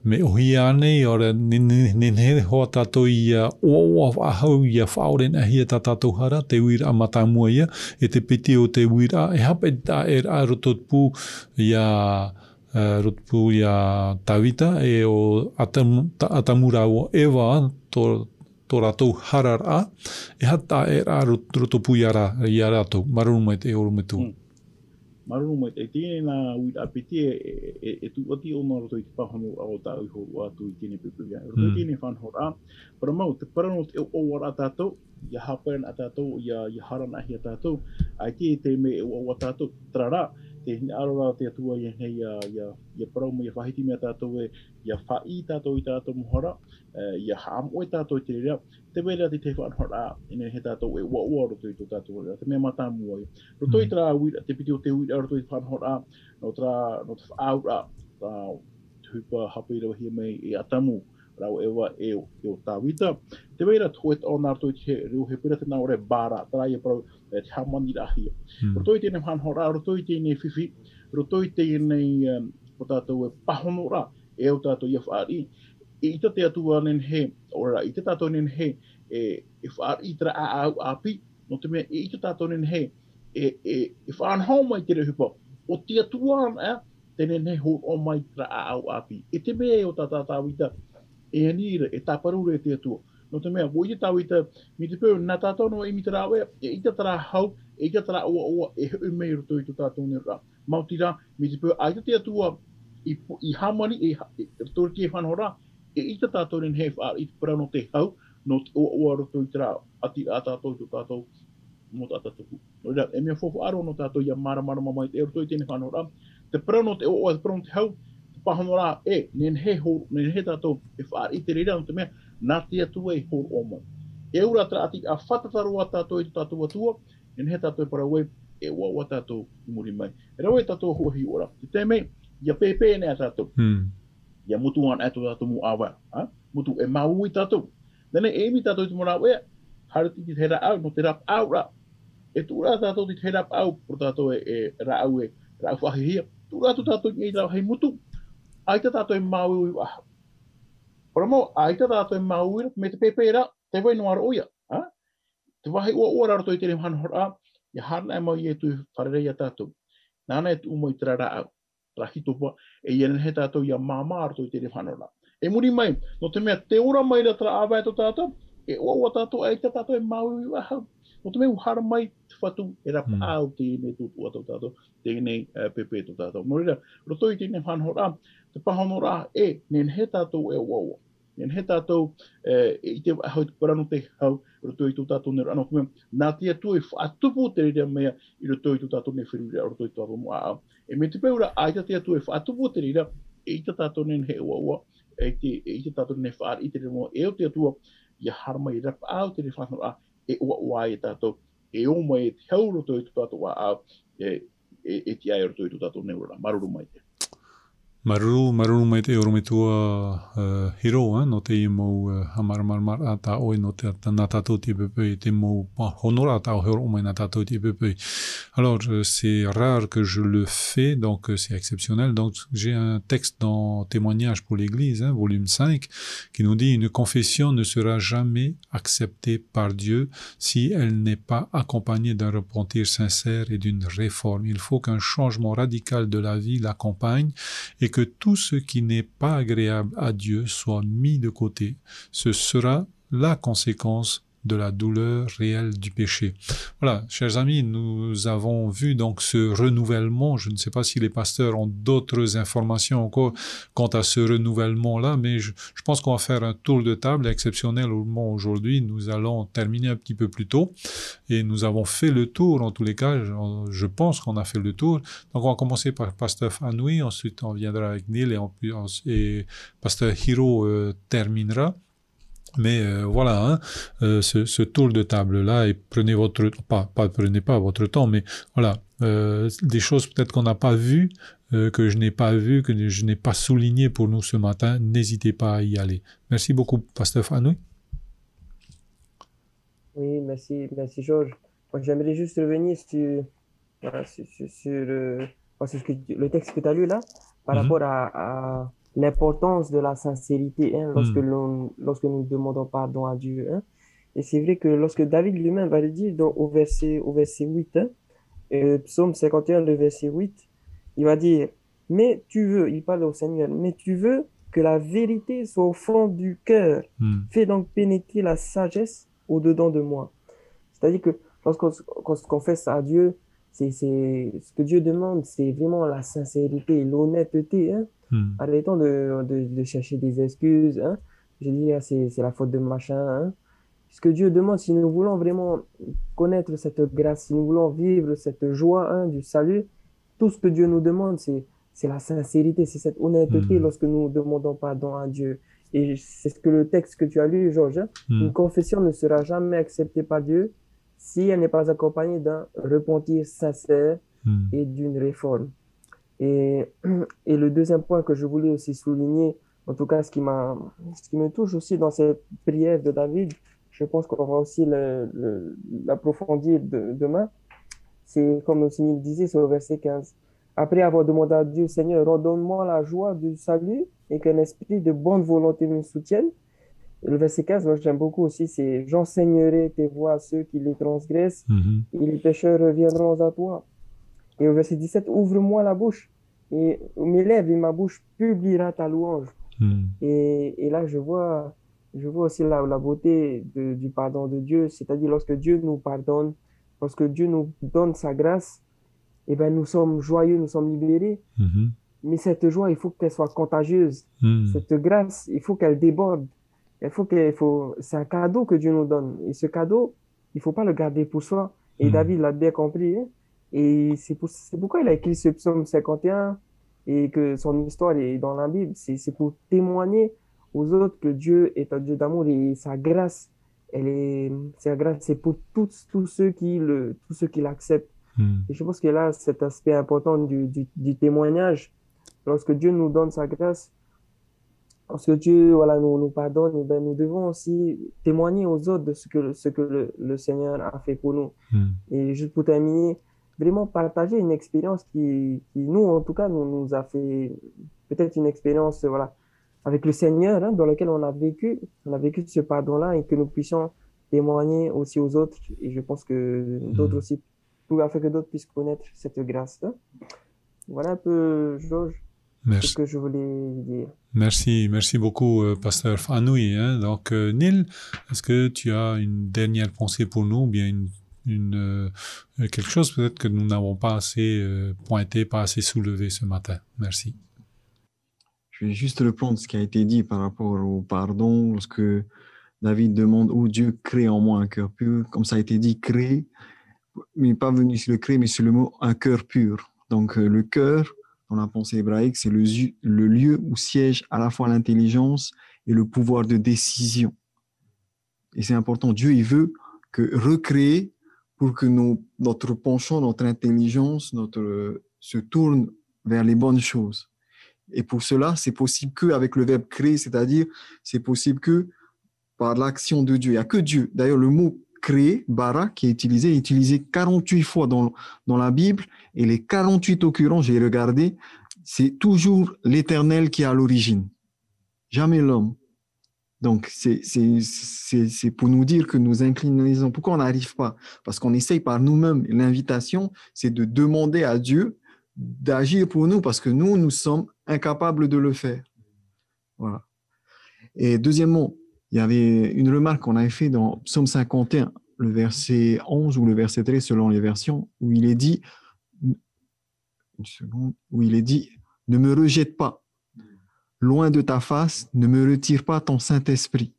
mais ohiane ora ne ho tato ia o ahau ia whaoren ahia tato hara te wira amatamua ia e te piti o te wira e hapeta arotot pu ia Rutpuia Tawita e o Atamura o Ewa tō rātou harara e hata e rā rotopuia rā i a rātou marunumai te orumetu. Marunumai te tēne nā uita apeti e tuati o nā roto i te pahano o tā iho o atu i tēne pepewia. Roto i tēne whanhora, para mau te parano te o a tātou, ia haparen a tātou, ia harana ahi a tātou, ai te me o a tātou, trara, te hini arora te atua i hei ia parau mai a whahiti mea tātou e ia whai tātou i tātou mohara, ia haamu e tātou i te rea, te wera te whanhora, ene he tātou e ua roto i tō tātou rea, te mea matamu ai. Roto i tra wira, te piti o te wira roto i te whanhora, no te whaaura, tā hupa hapeira hia mei e atamu, rau ewa e o Tawita. Te wera toet o nā roto i te reo he pera te nā ore bāra, tā ia parau te hamani rahia. Roto i tēnei whanhora, roto i tēnei whiwhi, roto i tēnei o tātou e pahonora, e o tātou ia whaari. E ita te atua nen he, ora i te tātou nen he, e whaari i tera au api, no te mea e ita tātou nen he, e whanhau mai te rehupa, o te atua an te nen he ho o mai tera au api. E te mea e o Tawita, e anira, e tāparure te atua. No te mea, woi te Tawita, mi te pēu, nā tātou no e mi te rāwea, e ita tara hau, e ita tara oa, e hui mei roto i tō tātou ni rā. Mauti rā, mi te pēu, aita te atua, i hamani, e roto ki e whanhora, e ita tātou ni hei whaar, i te parau no te hau, no te oa roto i te rā, ati a tātou i tō tātou, mo tātou. No rā, e mea whofu aro no tātou, ia mara mamai, e roto i tēne whanhora, te parau no te oa, te parau no te hau, pahanora nen he tātou e whaar i te reira no te mea, nā te atua e hor o mai. E ura tra ati a whatataroa tātou i tātou atua, nen he tātou e paraue e wawa tātou muri mai. E rau e tātou huahi ora. Te mei, ia pepe nea tātou. Ia mutu an ato tātou mu awa. Mutu e mau i tātou. Nene e mi tātou i te mora wea, harati ki te hera au, no te rap au ra. E tūra tātou i te hera au, por tātou e rau whahihia. Tūra tātou i rau hei mutu. Aita tātou e mau i waha. Ora mau, aita tātou e mau i me te pepera, te wai noara oia. Te wahi ua raro toi tere hanhora, ia hana e mau i e tui wharerei a tātou. Nāna e tu umo i tera rāau. Rahitopa, e ienen he tātou ia māmāra toi tere hanhora. E muri mai, no te mea te ora mai ra tra āwai to tātou, e ua tātou, aita tātou e mau i waha. No te mea uhara mai te whatu e rapa au tēnei tūtua tō tātou, tēnei pepe tō tātou. Nō reira, roto i tēnei whanhora, te pahanora nen he tātou e wawa. Nen he tātou i te hau te parano te hau, roto i tō tātou nera anō kumea, nā tia tū e whaatupu te reira mea i roto i tō tātou ne whirurea, roto i tō tātou mua au. E me te peura, aita tia tū e whaatupu te reira, e i te tātou nen he wawa, e te tātou ne whaar i te reira mua, e o tia tūa, ia harma i rapa au te reira whanhora, e ua e tātou, e o mai e te hau roto i tō tātou wa au, e te ai roto i tō tātou neura, maruru mai te. Maruru mai te orometua hiro, no te i mou hamaramar a tā oi no te nā tātou te pepei, te mou honora tā hiro mai nā tātou te pepei. Alors, c'est rare que je le fais, donc c'est exceptionnel. Donc, j'ai un texte dans Témoignage pour l'Église, volume 5, qui nous dit « Une confession ne sera jamais acceptée par Dieu si elle n'est pas accompagnée d'un repentir sincère et d'une réforme. Il faut qu'un changement radical de la vie l'accompagne et que tout ce qui n'est pas agréable à Dieu soit mis de côté. Ce sera la conséquence de la douleur réelle du péché. » Voilà, chers amis, nous avons vu donc ce renouvellement. Je ne sais pas si les pasteurs ont d'autres informations encore quant à ce renouvellement-là, mais je pense qu'on va faire un tour de table exceptionnel aujourd'hui. Nous allons terminer un petit peu plus tôt et nous avons fait le tour, en tous les cas, je pense qu'on a fait le tour. Donc on va commencer par pasteur Fanoui, ensuite on viendra avec Neil et pasteur Hiro terminera. Mais voilà, ce tour de table-là, et prenez prenez pas votre temps, mais voilà, des choses peut-être qu'on n'a pas vues, que je n'ai pas vues, que je n'ai pas soulignées pour nous ce matin, n'hésitez pas à y aller. Merci beaucoup, pasteur Fanoui. Oui, merci Georges. Moi, j'aimerais juste revenir sur le texte que tu as lu là, par rapport à l'importance de la sincérité lorsque nous demandons pardon à Dieu. Et c'est vrai que lorsque David lui-même va le dire au verset 8, Psaume 51, le verset 8, il va dire mais tu veux, il parle au Seigneur, mais tu veux que la vérité soit au fond du cœur. Fais donc pénétrer la sagesse au-dedans de moi. C'est-à-dire que lorsqu'on confesse à Dieu, ce que Dieu demande, c'est vraiment la sincérité, l'honnêteté. Hein? Arrêtons de chercher des excuses. Hein? Je dis, ah, c'est la faute de machin. Hein? Ce que Dieu demande, si nous voulons vraiment connaître cette grâce, si nous voulons vivre cette joie hein, du salut, tout ce que Dieu nous demande, c'est la sincérité, c'est cette honnêteté lorsque nous demandons pardon à Dieu. Et c'est ce que le texte que tu as lu, Georges, hein, une confession ne sera jamais acceptée par Dieu si elle n'est pas accompagnée d'un repentir sincère et d'une réforme. Et le deuxième point que je voulais aussi souligner, en tout cas ce qui me touche aussi dans cette prière de David, je pense qu'on va aussi l'approfondir demain, c'est comme le Seigneur disait, c'est au verset 15. Après avoir demandé à Dieu, Seigneur, redonne-moi la joie du salut et qu'un esprit de bonne volonté me soutienne. Et le verset 15, moi j'aime beaucoup aussi, c'est j'enseignerai tes voies à ceux qui les transgressent et les pécheurs reviendront à toi. Et au verset 17, ouvre-moi la bouche et mes lèvres et ma bouche publiera ta louange. Et là, je vois aussi la beauté du pardon de Dieu, c'est-à-dire lorsque Dieu nous pardonne, lorsque Dieu nous donne sa grâce, eh ben, nous sommes joyeux, nous sommes libérés. Mais cette joie, il faut qu'elle soit contagieuse. Cette grâce, il faut qu'elle déborde. C'est un cadeau que Dieu nous donne. Et ce cadeau, il ne faut pas le garder pour soi. Et David l'a bien compris. Hein? Et c'est pourquoi il a écrit ce psaume 51 et que son histoire est dans la Bible. C'est pour témoigner aux autres que Dieu est un Dieu d'amour et sa grâce, c'est pour tous ceux qui l'acceptent. Et je pense que là, cet aspect important du témoignage, lorsque Dieu nous donne sa grâce, lorsque Dieu voilà, nous pardonne, eh ben, nous devons aussi témoigner aux autres de ce que le Seigneur a fait pour nous. Et juste pour terminer, vraiment partager une expérience qui nous, en tout cas, nous a fait peut-être une expérience voilà, avec le Seigneur hein, dans laquelle on a vécu ce pardon-là et que nous puissions témoigner aussi aux autres. Et je pense que d'autres aussi, afin que d'autres puissent connaître cette grâce-là. Voilà un peu, Georges, ce que je voulais dire. Merci beaucoup, Pasteur Fanoui. Hein. Donc, Neil, est-ce que tu as une dernière pensée pour nous, ou bien quelque chose peut-être que nous n'avons pas assez pointé, pas assez soulevé ce matin? Merci. Je vais juste reprendre ce qui a été dit par rapport au pardon, lorsque David demande où Dieu crée en moi un cœur pur, comme ça a été dit, crée, mais pas venu sur le créer, mais sur le mot un cœur pur. Donc le cœur, dans la pensée hébraïque, c'est le lieu où siège à la fois l'intelligence et le pouvoir de décision. Et c'est important, Dieu, il veut recréer pour que notre penchant, notre intelligence, se tourne vers les bonnes choses. Et pour cela, c'est possible qu'avec le verbe créer, c'est-à-dire c'est possible que par l'action de Dieu. Il n'y a que Dieu. D'ailleurs, le mot créer, bara, qui est utilisé 48 fois dans la Bible, et les 48 occurrences, j'ai regardé, c'est toujours l'Éternel qui est à l'origine, jamais l'homme. Donc, c'est pour nous dire que nous inclinons. Pourquoi on n'arrive pas? Parce qu'on essaye par nous-mêmes. L'invitation, c'est de demander à Dieu d'agir pour nous, parce que nous sommes incapables de le faire. Voilà. Et deuxièmement, il y avait une remarque qu'on avait fait dans Psaume 51, le verset 11 ou le verset 13 selon les versions, où il est dit, ne me rejette pas. Loin de ta face, ne me retire pas ton Saint-Esprit.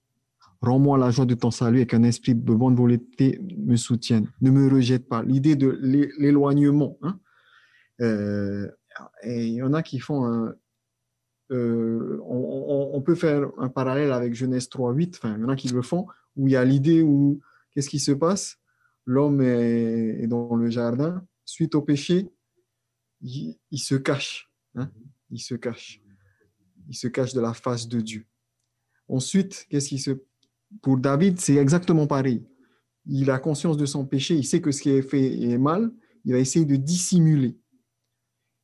Rends-moi la joie de ton salut et qu'un esprit de bonne volonté me soutienne. Ne me rejette pas. L'idée de l'éloignement. Hein? Et il y en a qui font on peut faire un parallèle avec Genèse 3:8, enfin, il y en a qui le font, où il y a l'idée où, qu'est-ce qui se passe? L'homme est dans le jardin, suite au péché, il se cache. Hein? Il se cache de la face de Dieu. Ensuite, pour David, c'est exactement pareil. Il a conscience de son péché, il sait que ce qui est fait est mal, il va essayer de dissimuler.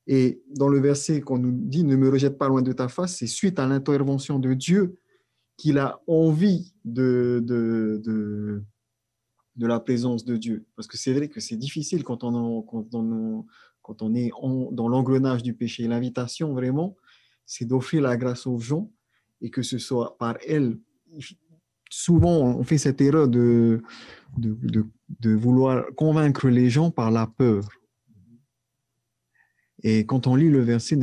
Et dans le verset qu'on nous dit « Ne me rejette pas loin de ta face », c'est suite à l'intervention de Dieu qu'il a envie de de la présence de Dieu. Parce que c'est vrai que c'est difficile quand on est dans l'engrenage du péché. L'invitation, vraiment, c'est d'offrir la grâce aux gens et que ce soit par elle. Souvent, on fait cette erreur de vouloir convaincre les gens par la peur. Et quand on lit le verset,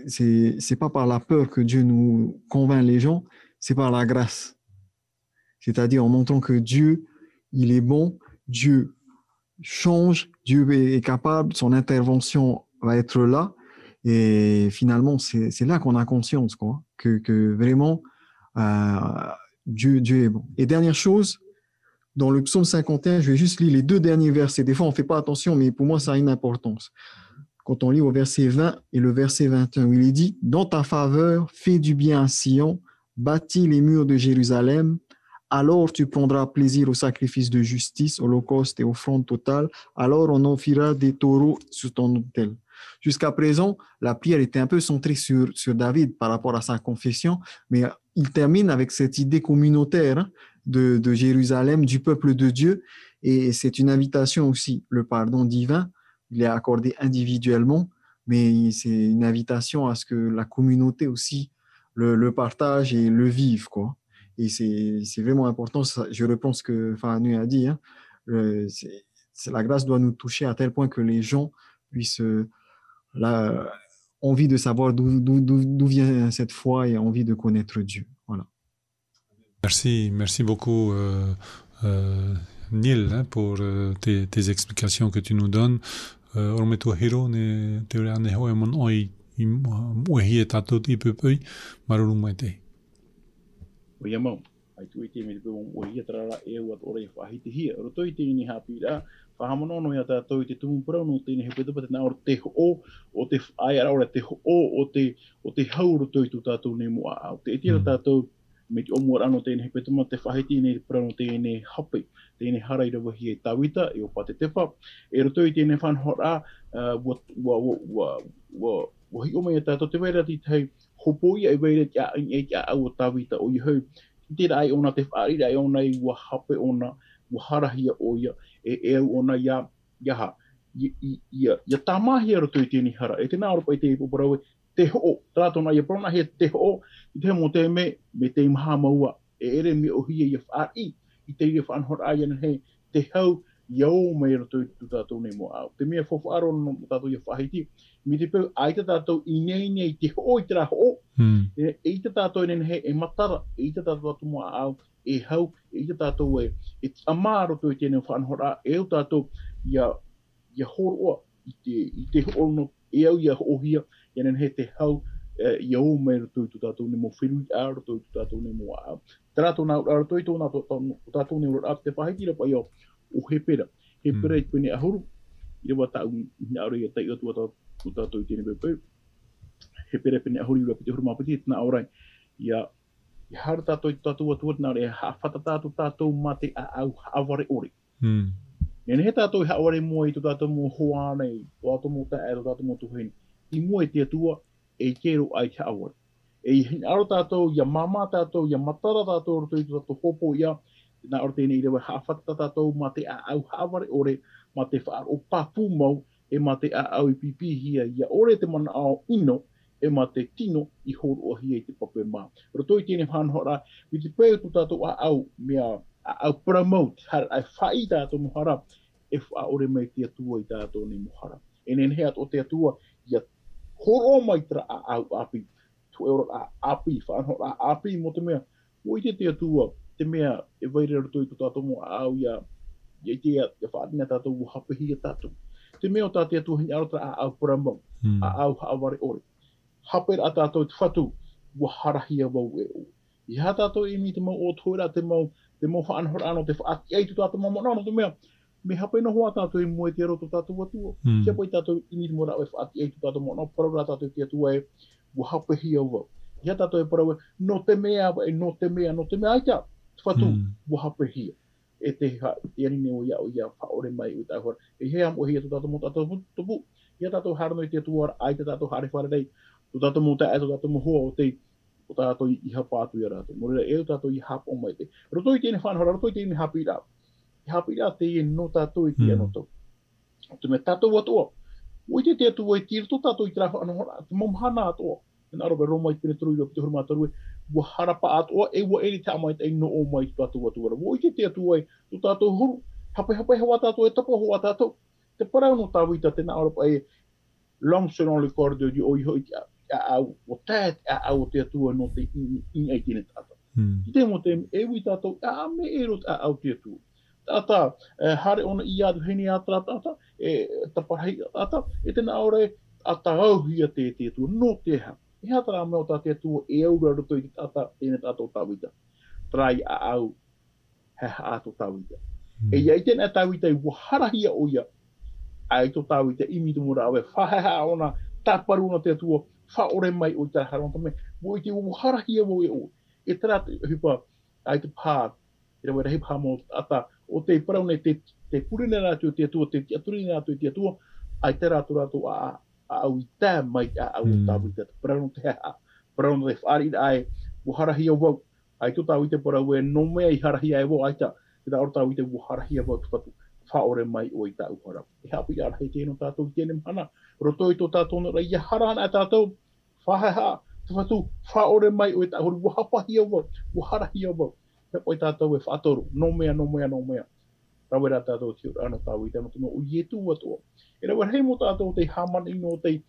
c'est pas par la peur que Dieu nous convainc les gens, c'est par la grâce. C'est-à-dire en montrant que Dieu, il est bon, Dieu change, Dieu est capable, son intervention va être là. Et finalement, c'est là qu'on a conscience, quoi, que vraiment, Dieu est bon. Et dernière chose, dans le psaume 51, je vais juste lire les 2 derniers versets. Des fois, on ne fait pas attention, mais pour moi, ça a une importance. Quand on lit au verset 20 et le verset 21, où il est dit « Dans ta faveur, fais du bien à Sion, bâtis les murs de Jérusalem, alors tu prendras plaisir au sacrifice de justice, holocauste et offrande totale, alors on offrira des taureaux sur ton autel. » Jusqu'à présent, la prière était un peu centrée sur David par rapport à sa confession, mais il termine avec cette idée communautaire de Jérusalem, du peuple de Dieu, et c'est une invitation aussi, le pardon divin, il est accordé individuellement, mais c'est une invitation à ce que la communauté aussi le partage et le vive, quoi. Et c'est vraiment important. Je reprends ce que Fahanu a dit. Hein. La grâce doit nous toucher à tel point que les gens puissent envie de savoir d'où vient cette foi et envie de connaître Dieu. Voilà. Merci beaucoup, Neil, hein, pour tes explications que tu nous donnes. Ormeto hero ne te ora ne hoe mon oi I muhi e tatou I pepui maruru mai te. O ia mau, ai tu I te me te pēo o hia tarara e ua ore whahiti hia. Roto I te ini hapi ra, whahamono no ia tātou I te tumumpurau no tēne he petupa te nā ora te o te ai ara ora te o te hau roto I tu tātou ne mua au. Te etira tātou me te omua rano tēne he petuma te whahiti ne pura no tēne hapi. Tēne hara I rawa hi e tawita, e o pate tepa. E roto I tēne whanhora, hi o mai a tātou te weira ti tei hopo ia e weira kia au o tawita o I hau. Tēra ai ona te whaarira ai ona I ua hape ona, ua harahia o ia, e au ona ia ha. Ia tamahia roto I tēne hara. E tēnā oropa I te ipoparau te ho'o. Tātona ia prona hea te ho'o, I te mo te me te maha maua. E ere me o hia ia whaari. I te ire whanhora ai ana hei te hau iau mai roto I tu tātou nei mo au. Te mea whawhaaro no tātou ia whahiti. Mi te pēu ai te tātou I nei te ho'o I te rā ho'o. E te tātou nei hei e matara. E te tātou mo au e hau. E te tātou e amā roto I tēnei whanhora. E o tātou ia horoa I te ho'o no e au ia ho'ohia. Ia nei hei te hau iau mai roto I tu tātou nei mo whirui a roto I tu tātou nei mo au. Tātou nā roto I tōna tātou nei ora te whahiti rapa ia o he pera. He pera I pene ahuru. I rewa tāu nā ora ia tai o tu tātou I tēne pēpeu. He pera pene ahuru I rewa pite huru mapiti. Tēnā orai. Ia hara tātou I tātou atua tēnā ora. Ia hawhata tātou mā te au haware ore. Nene he tātou I haware mua I tu tātou mo hoana I tātou mo tae o tātou mo tuheni. I mua I te atua e kero ai te aware. E aro tātou, ia mama tātou, ia matara tātou, roto I tātou hopo ia, nā ora tēnei I rewa hawhata tātou, mā te au haware ore, mā te whaar o papu mau, e mā te au I pipi hia, ia ore te mana ao ino, e mā te tino I horo o hia I te pape mā. Roto I tēnei whanhora, mi te pēo tu tātou au, mea au promote, har ai whai tātou mohara, e wha ore mai te atua I tātou nei mohara. E nene hea o te atua, ia horo mai tera au api, tu euro api, whanhora api mo te mea, o I te atua, te mea e waire roto I tu tātou mo au ia te whaadina tātou u hapehi tātou. Te mea o tātou atua hini arotara au paramau, au haware ore. Hapera a tātou te whatu, ua harahia wau e o. I ha tātou I mi te mau o toira, te mau whanhora ano, te whaati ai tu tātou mau no te mea, me hape no hoa tātou I mua te roto tātou atua. Kia pai tātou I mi te mora o e whaati ai tu tātou mau no, parau tātou te atua e, ua hapehi au wau. Ia tātou e parau e, no te mea, ai tā, whatu, ua hapehi. E te anine o ia whaore mai o tāhora. E hea mo hia tu tātou mo tātou tupu. Ia tātou harano I te atua, ai te tātou hare wharerei, tu tātou mo tae, tu tātou mo hoa o tātou I hapātu ia rātou. Morera e o tātou I hapo mai te. Roto I tēne whanhora, roto I tēne hapi rā. Hapira te e no tātou I te anoto. Te me tātou atoa. Oi te atua I tira tō tātou I te rafa anahora, te mamhana atoa. Nā robe roma I pene turu I rope te huruma tarue, wa harapa atoa, e wa eri te amai te no o mai I tātou atua. Oi te atua I tō tātou huru, hapai hawa tātou e tapa hoa tātou. Te parau no tāwita te nā rope e long selon le corps de Dieu, oi hoi au, o tēt au te atua no te in ai tine tātou. I te mo te e ui tātou, me ero au te atua. Tata, hare ona I atu heni atra tata, taparhei tata, te nā ore ata auhia te atua, no te ha. E hatara mea o tā te atua, e aura roto I tata, tēne tātou tāwita. Trai au, he ato tāwita. E iai tēnā tāwita I waharahia o ia, ai tō tāwita imi tu mura awe, whaheha ona, tāparuna te atua, whaore mai o tā haronta me, wo I te waharahia wo e o. E tera hipa, ai te pā, e rawe rahi pā mō ata, o te paraune te purine rātu te atua, te aturine rātu te atua, ai te rātu rātu a au I tā mai a au tāwita, te paraune te hea, paraune te whaari ai, waharahia wau, ai tō tāwita parau e no mea I harahia e wau, ai tā, te tā ora tāwita waharahia wau tupatu, whaore mai o I tā upara. E hapi ara hei tēnō tātou I tēne mana, roto I tō tātou na rai, ia harana a tātou, whaheha, te whatu, whaore mai o I tā hori, wahapahia wau, waharahia wau. Hepo I tātou e whaatoru, no mea. Rawe rā tātou te ana tāu I te matu o ietu watoa. E rawe hei mo tātou te hamani no te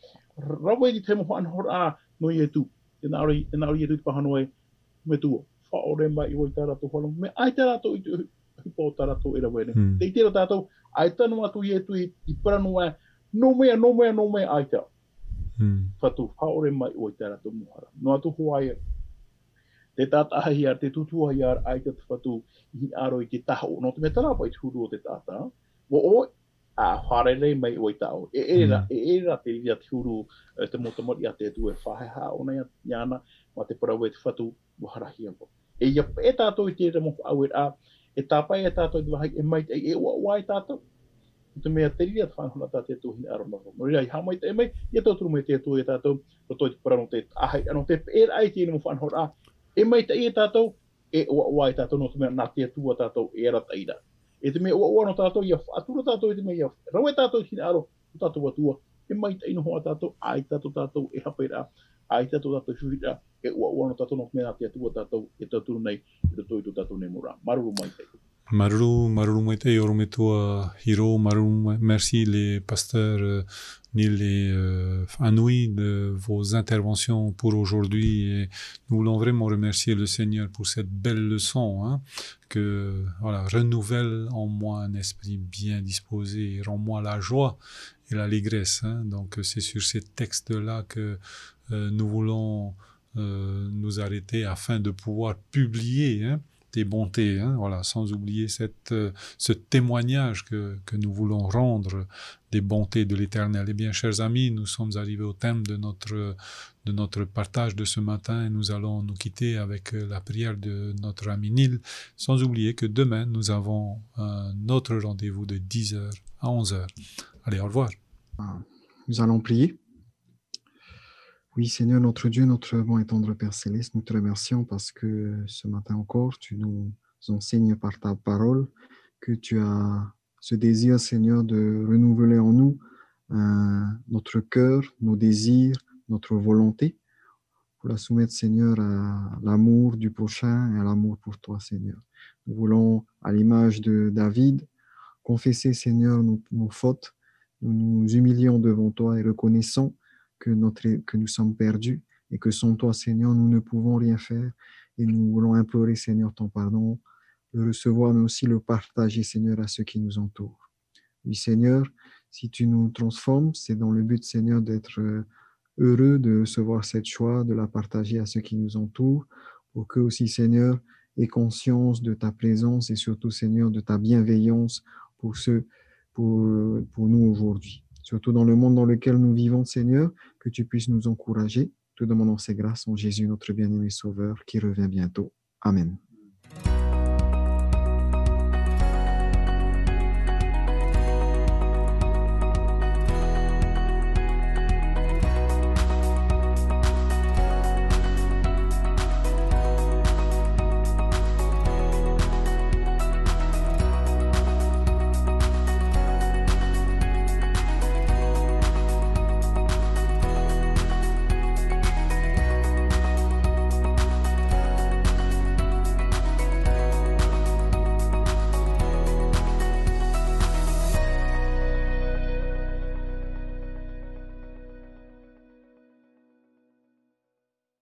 rawe I te moho anhora no ietu. Te naori ietu te pahanoe me tua. Whaore mai I oi tā rātou whanau. Me ai tā rātou I te hupa o tā rātou e rawe ne. Te I tera tātou, ai tanu atu ietu I paranua, no mea ai tā. Whatu, whaore mai oi tā rātou mohara. No atu hoaia. Te tātahi ar, te tutuahi ar, ai te whatu I aro I te taho. No te me tarapa I te huru o te tāta. Wo o, wharere mai oi tāo. E era te ria te huru, te motamori a te tu e whaheha o nei iana, ma te parau e te whatu waharahia po. E ia e tātou I te remo au e tāpai e tātou I te wahai, e mai e wai tātou. Te mea te ria te whanhona tā te tuhi aro maro. No ria I hamai te e mai, ia tauturu me te tu e tātou, roto I te parau te ahai, ano te e ai te remo whanhona e mai te e tātou, e oa e tātou no te mea nā te atua tātou e rata ira. E te mea oa no tātou, ia atura tātou e te mea ia rawe tātou hina aro, tātou atua, e mai te ino hoa tātou, ai tātou e hapeira, ai tātou shuhira, e oa no tātou no te mea nā te atua tātou, e tātou nei, e tātou I tātou nei mora. Maruru mai te. Maruru maite yorome tua Hiro, maruru, merci les pasteurs Neil et Anoui de vos interventions pour aujourd'hui et nous voulons vraiment remercier le Seigneur pour cette belle leçon que voilà, renouvelle en moi un esprit bien disposé et rend-moi la joie et l'allégresse. Donc c'est sur ces textes-là que nous voulons nous arrêter afin de pouvoir publier tes bontés, voilà, sans oublier ce témoignage que nous voulons rendre des bontés de l'Éternel. Eh bien, chers amis, nous sommes arrivés au terme de notre partage de ce matin et nous allons nous quitter avec la prière de notre ami Neil, sans oublier que demain, nous avons un autre rendez-vous de 10h à 11h. Allez, au revoir. Nous allons prier. Oui, Seigneur, notre Dieu, notre bon et tendre Père Céleste, nous te remercions parce que ce matin encore, tu nous enseignes par ta parole que tu as ce désir, Seigneur, de renouveler en nous notre cœur, nos désirs, notre volonté, pour la soumettre, Seigneur, à l'amour du prochain et à l'amour pour toi, Seigneur. Nous voulons, à l'image de David, confesser, Seigneur, nos fautes. Nous nous humilions devant toi et reconnaissons que nous sommes perdus et que sans toi, Seigneur, nous ne pouvons rien faire. Et nous voulons implorer, Seigneur, ton pardon, le recevoir, mais aussi le partager, Seigneur, à ceux qui nous entourent. Oui, Seigneur, si tu nous transformes, c'est dans le but, Seigneur, d'être heureux de recevoir cette joie, de la partager à ceux qui nous entourent, pour qu'eux aussi, Seigneur, aient conscience de ta présence et surtout, Seigneur, de ta bienveillance pour nous aujourd'hui. Surtout dans le monde dans lequel nous vivons, Seigneur, que tu puisses nous encourager. Te demandons ces grâces en Jésus, notre bien-aimé Sauveur, qui revient bientôt. Amen.